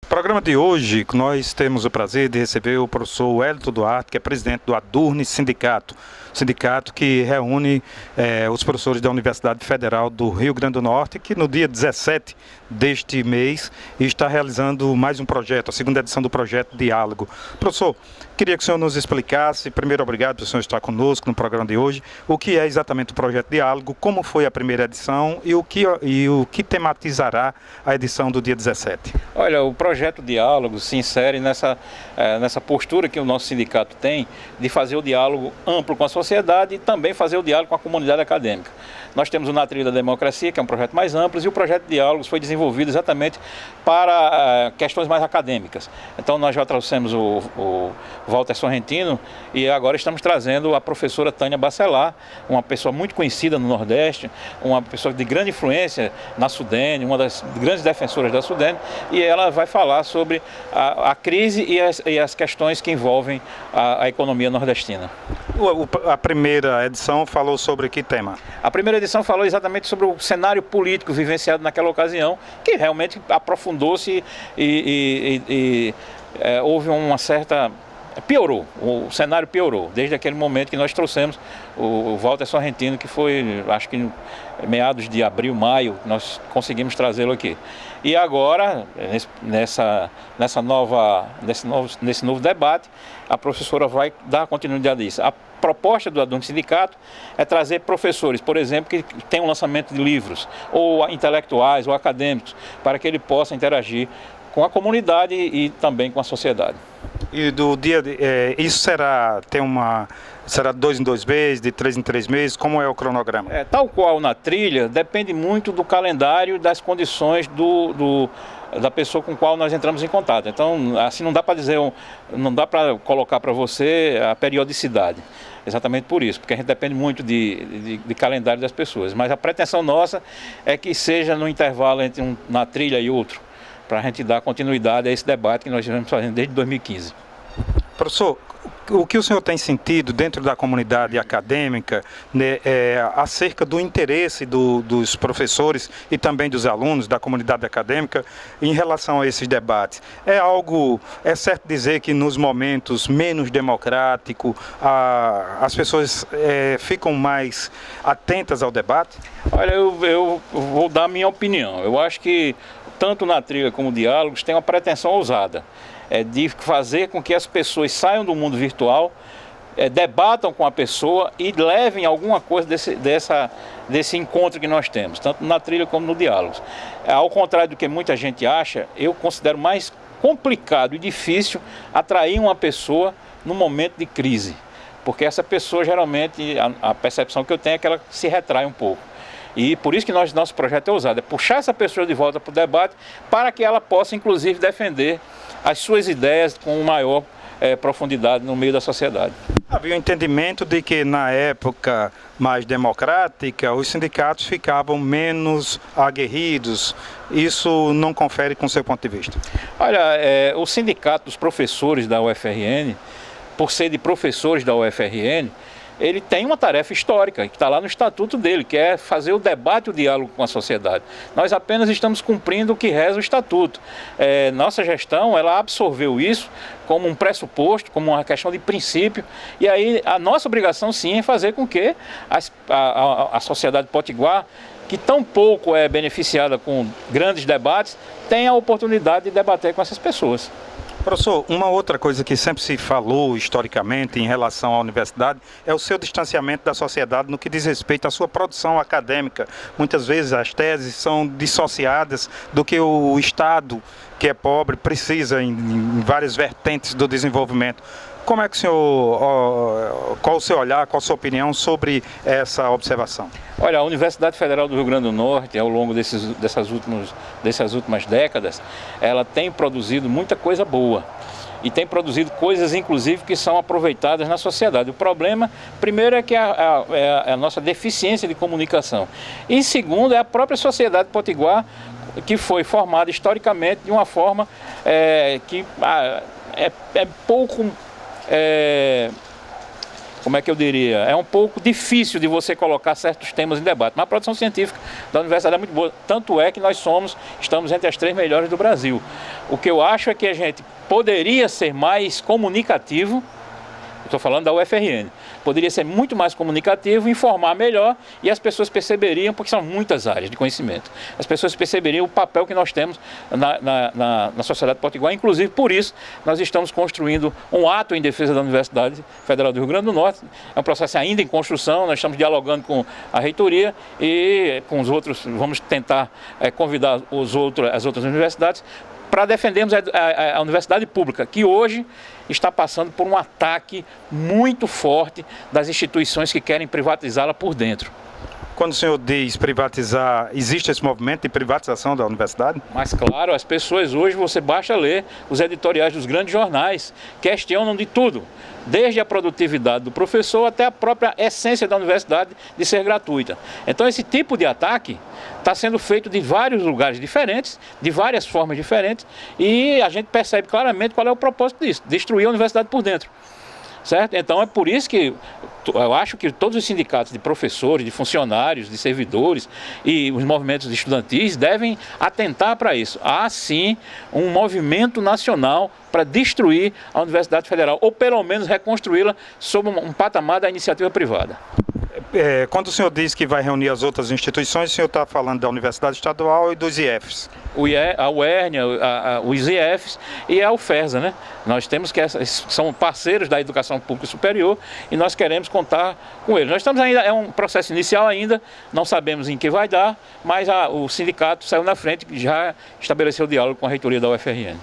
No programa de hoje, nós temos o prazer de receber o professor Wellington Duarte, que é presidente do Adurne sindicato que reúne os professores da Universidade Federal do Rio Grande do Norte, que no dia 17 deste mês está realizando mais um projeto, a segunda edição do projeto Diálogo. Professor, queria que o senhor nos explicasse, primeiro obrigado por o senhor estar conosco no programa de hoje, o que é exatamente o projeto Diálogo, como foi a primeira edição e o que tematizará a edição do dia 17. Olha, o projeto Diálogo se insere nessa postura que o nosso sindicato tem de fazer o diálogo amplo com a sociedade e também fazer o diálogo com a comunidade acadêmica. Nós temos o Na Trilha da Democracia, que é um projeto mais amplo, e o projeto Diálogos foi desenvolvido exatamente para questões mais acadêmicas. Então nós já trouxemos o Walter Sorrentino e agora estamos trazendo a professora Tânia Bacelar, uma pessoa muito conhecida no Nordeste, uma pessoa de grande influência na Sudene, uma das grandes defensoras da Sudene, e ela vai falar sobre a crise e as questões que envolvem a economia nordestina. A primeira edição falou sobre que tema? A primeira edição falou exatamente sobre o cenário político vivenciado naquela ocasião, que realmente aprofundou-se e houve uma certa... Piorou, o cenário piorou, desde aquele momento que nós trouxemos o Walter Sorrentino, que foi, acho que em meados de abril, maio, nós conseguimos trazê-lo aqui. E agora, nesse novo debate, a professora vai dar continuidade a isso. A proposta do Adurne Sindicato é trazer professores, por exemplo, que tenham lançamento de livros, ou intelectuais, ou acadêmicos, para que ele possa interagir com a comunidade e também com a sociedade. E do dia isso será de 2 em 2 meses, de 3 em 3 meses, como é o cronograma? Tal qual na trilha, depende muito do calendário e das condições da pessoa com qual nós entramos em contato. Então, assim, não dá para colocar para você a periodicidade. Exatamente por isso, porque a gente depende muito de calendário das pessoas. Mas a pretensão nossa é que seja no intervalo entre na trilha e outro, para a gente dar continuidade a esse debate que nós estivemos fazendo desde 2015. Professor, o que o senhor tem sentido dentro da comunidade acadêmica, né, acerca do interesse dos professores e também dos alunos da comunidade acadêmica em relação a esses debates? É certo dizer que nos momentos menos democráticos as pessoas ficam mais atentas ao debate? Olha, eu vou dar a minha opinião. Eu acho que tanto na trilha como Diálogos tem uma pretensão ousada, de fazer com que as pessoas saiam do mundo virtual, debatam com a pessoa e levem alguma coisa desse encontro que nós temos, tanto na trilha como no Diálogos. Ao contrário do que muita gente acha, eu considero mais complicado e difícil atrair uma pessoa no momento de crise, porque essa pessoa geralmente, a percepção que eu tenho é que ela se retrai um pouco. E por isso que nosso projeto é ousado, é puxar essa pessoa de volta para o debate para que ela possa, inclusive, defender as suas ideias com maior profundidade no meio da sociedade. Havia um entendimento de que na época mais democrática os sindicatos ficavam menos aguerridos. Isso não confere com o seu ponto de vista? Olha, o sindicato dos professores da UFRN, por ser de professores da UFRN, ele tem uma tarefa histórica, que está lá no estatuto dele, que é fazer o debate e o diálogo com a sociedade. Nós apenas estamos cumprindo o que reza o estatuto. Nossa gestão, ela absorveu isso como um pressuposto, como uma questão de princípio, e aí a nossa obrigação sim é fazer com que a sociedade potiguar, que tão pouco é beneficiada com grandes debates, tenha a oportunidade de debater com essas pessoas. Professor, uma outra coisa que sempre se falou historicamente em relação à universidade é o seu distanciamento da sociedade no que diz respeito à sua produção acadêmica. Muitas vezes as teses são dissociadas do que o Estado, que é pobre, precisa em várias vertentes do desenvolvimento. Como é que o senhor, qual o seu olhar, qual a sua opinião sobre essa observação? Olha, a Universidade Federal do Rio Grande do Norte, ao longo dessas últimas décadas, ela tem produzido muita coisa boa. E tem produzido coisas, inclusive, que são aproveitadas na sociedade. O problema, primeiro, é que a nossa deficiência de comunicação. E segundo, é a própria sociedade potiguar, que foi formada historicamente de uma forma que é pouco como é que eu diria, é um pouco difícil de você colocar certos temas em debate, mas a produção científica da universidade é muito boa, tanto é que estamos entre as 3 melhores do Brasil. O que eu acho é que a gente poderia ser mais comunicativo. Estou falando da UFRN. Poderia ser muito mais comunicativo, informar melhor e as pessoas perceberiam, porque são muitas áreas de conhecimento, as pessoas perceberiam o papel que nós temos na sociedade potiguar. Inclusive, por isso, nós estamos construindo um ato em defesa da Universidade Federal do Rio Grande do Norte. É um processo ainda em construção, nós estamos dialogando com a reitoria e com os outros, vamos tentar convidar as outras universidades para defendermos a universidade pública, que hoje está passando por um ataque muito forte das instituições que querem privatizá-la por dentro. Quando o senhor diz privatizar, existe esse movimento de privatização da universidade? Mas claro, as pessoas hoje, você basta ler os editoriais dos grandes jornais, questionam de tudo, desde a produtividade do professor até a própria essência da universidade de ser gratuita. Então esse tipo de ataque está sendo feito de vários lugares diferentes, de várias formas diferentes, e a gente percebe claramente qual é o propósito disso: destruir a universidade por dentro. Certo? Então é por isso que eu acho que todos os sindicatos de professores, de funcionários, de servidores e os movimentos estudantis devem atentar para isso. Há sim um movimento nacional para destruir a Universidade Federal, ou pelo menos reconstruí-la sob um patamar da iniciativa privada. Quando o senhor diz que vai reunir as outras instituições, o senhor está falando da Universidade Estadual e dos IEFs? A UERN, os IEFs e a UFESA, né? Nós temos que são parceiros da educação pública superior e nós queremos contar com eles. Nós estamos ainda, é um processo inicial ainda, não sabemos em que vai dar, mas o sindicato saiu na frente e já estabeleceu o diálogo com a reitoria da UFRN.